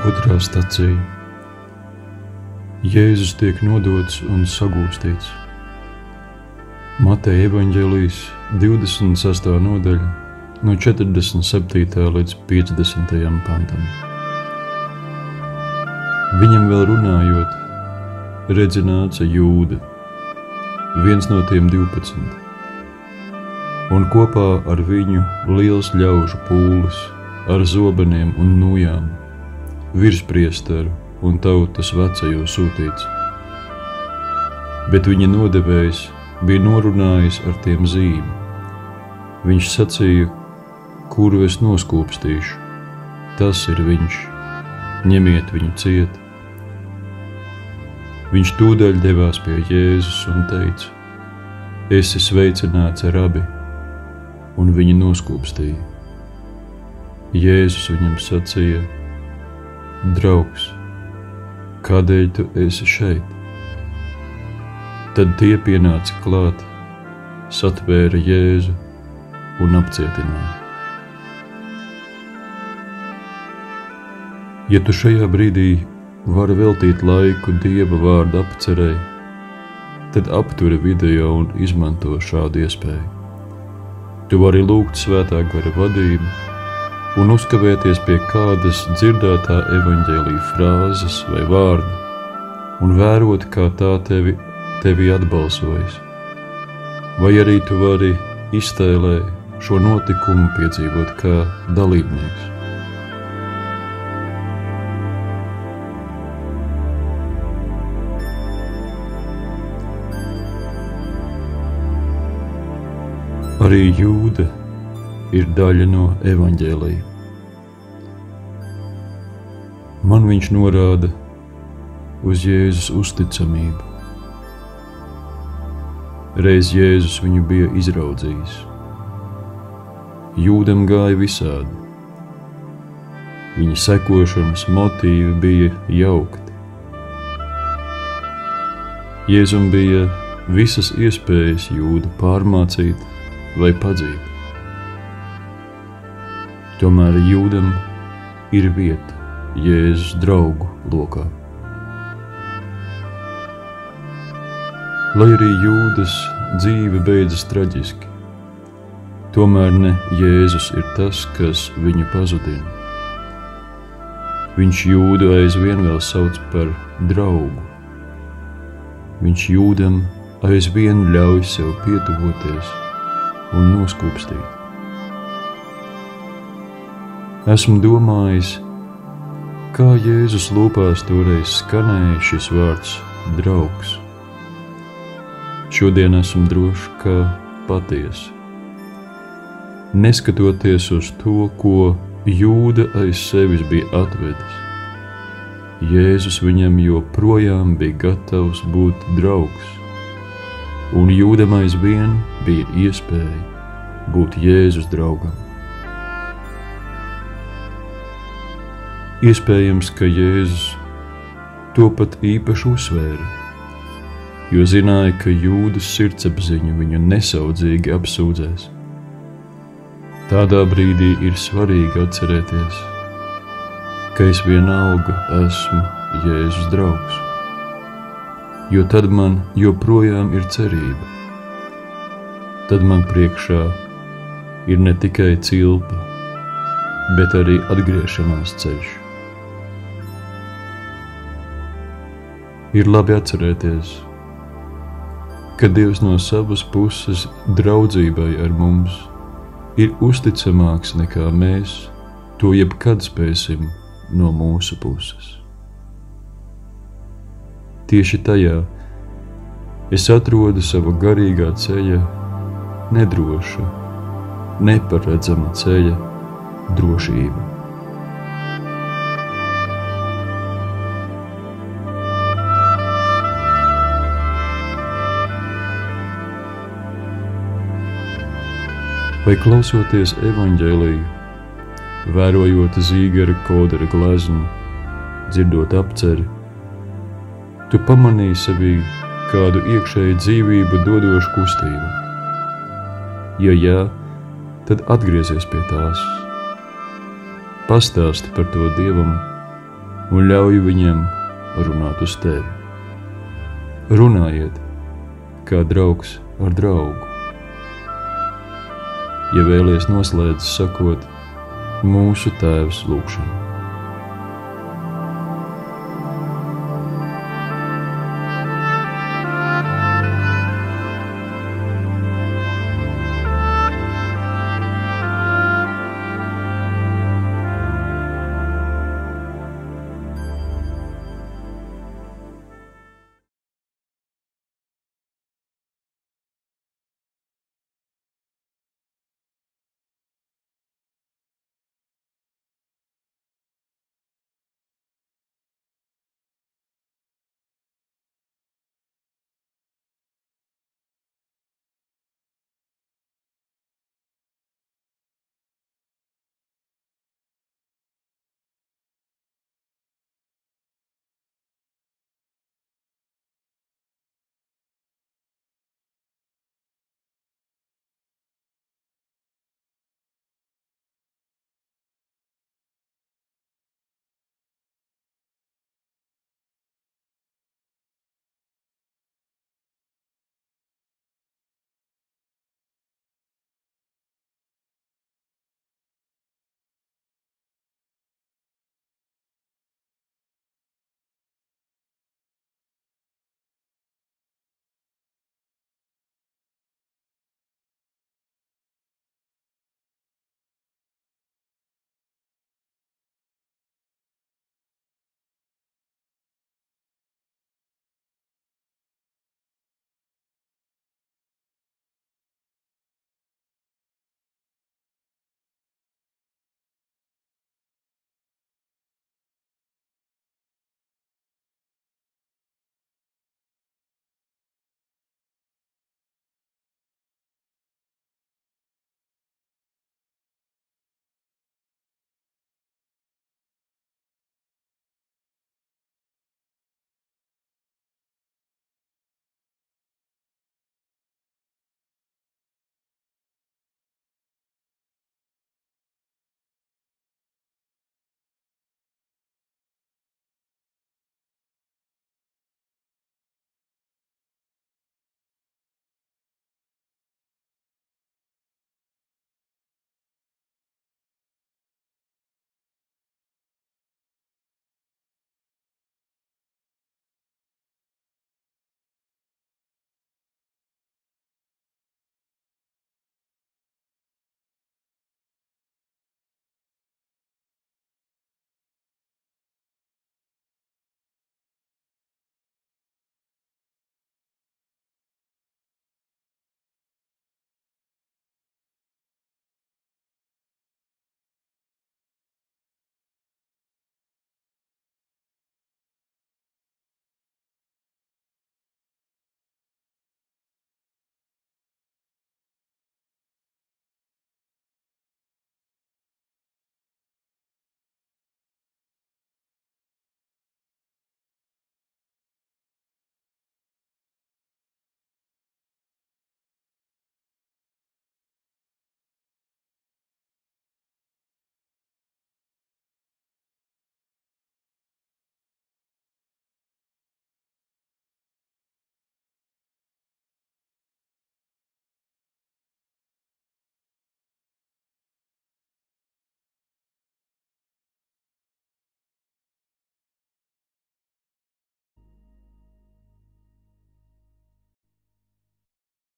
Otrā stacija. Jēzus tiek nodots un sagūstīts. Mateja evaņģēlijs 26. nodaļa no 47. līdz 50. pantam. Viņam vēl runājot, redzi nāca Jūda, viens no tiem 12, un kopā ar viņu liels ļaužu pūlis ar zobeniem un nūjām, virspriesteru un tautas vecajo sūtīts. Bet viņa nodevējs bija norunājis ar tiem zīmi. Viņš sacīja, kuru es noskūpstīšu, tas ir viņš, ņemiet viņu ciet. Viņš tūdaļ devās pie Jēzus un teica, esi sveicināts, Rabi, un viņu noskūpstīja. Jēzus viņam sacīja, draugs, kādēļ tu esi šeit? Tad tie pienāca klāt, satvēra Jēzu un apcietināja. Ja tu šajā brīdī vari veltīt laiku Dieva vārda apcerei, tad apturi video un izmanto šādu iespēju. Tu vari lūgt svētā gara vadību un uzkavēties pie kādas dzirdētā evaņģēlija frāzes vai vārda un vērot, kā tā tevi atbalsojas. Vai arī tu vari iztēlē šo notikumu piedzīvot kā dalībnieks. Arī Jūda ir daļa no evaņģēlija. Man viņš norāda uz Jēzus uzticamību. Reiz Jēzus viņu bija izraudzījis. Jūdam gāja visādi. Viņa sekošanas motīvi bija jaukti. Jēzum bija visas iespējas Jūdu pārmācīt vai padzīt. Tomēr Jūdam ir vieta Jēzus draugu lokā. Lai arī Jūdas dzīve beidzas traģiski, tomēr ne Jēzus ir tas, kas viņu pazudina. Viņš Jūdu aizvien vēl sauc par draugu. Viņš Jūdam aizvien ļauj sev pietuvoties un noskūpstīt. Esmu domājis, kā Jēzus lūpās toreiz skanēja šis vārds draugs. Šodien esmu drošs, ka patiesi. Neskatoties uz to, ko Jūda aiz sevis bija atvedis, Jēzus viņam joprojām bija gatavs būt draugs, un Jūdam aizvien bija iespēja būt Jēzus draugam. Iespējams, ka Jēzus to pat īpaši uzsvēra, jo zināja, ka Jūdas sirdsapziņa viņu nesaudzīgi apsūdzēs. Tādā brīdī ir svarīgi atcerēties, ka es vienalga esmu Jēzus draugs, jo tad man joprojām ir cerība. Tad man priekšā ir ne tikai cilpa, bet arī atgriešanās ceļš. Ir labi atcerēties, ka Dievs no savas puses draudzībai ar mums ir uzticamāks nekā mēs to jebkad spēsim no mūsu puses. Tieši tajā es atrodu sava garīgā ceļa nedroša, neparedzama ceļa drošību. Vai klausoties evaņģēliju, vērojot Zīgera Kodera gleznu, dzirdot apceri, tu pamanīji sevī kādu iekšēju dzīvību dodošu kustību? Ja jā, tad atgriezies pie tās. Pastāsti par to Dievam un ļauj viņiem runāt uz tevi. Runājiet, kā draugs ar draugu. Ja vēlies noslēdz sakot, mūsu Tēvs lūgšanu.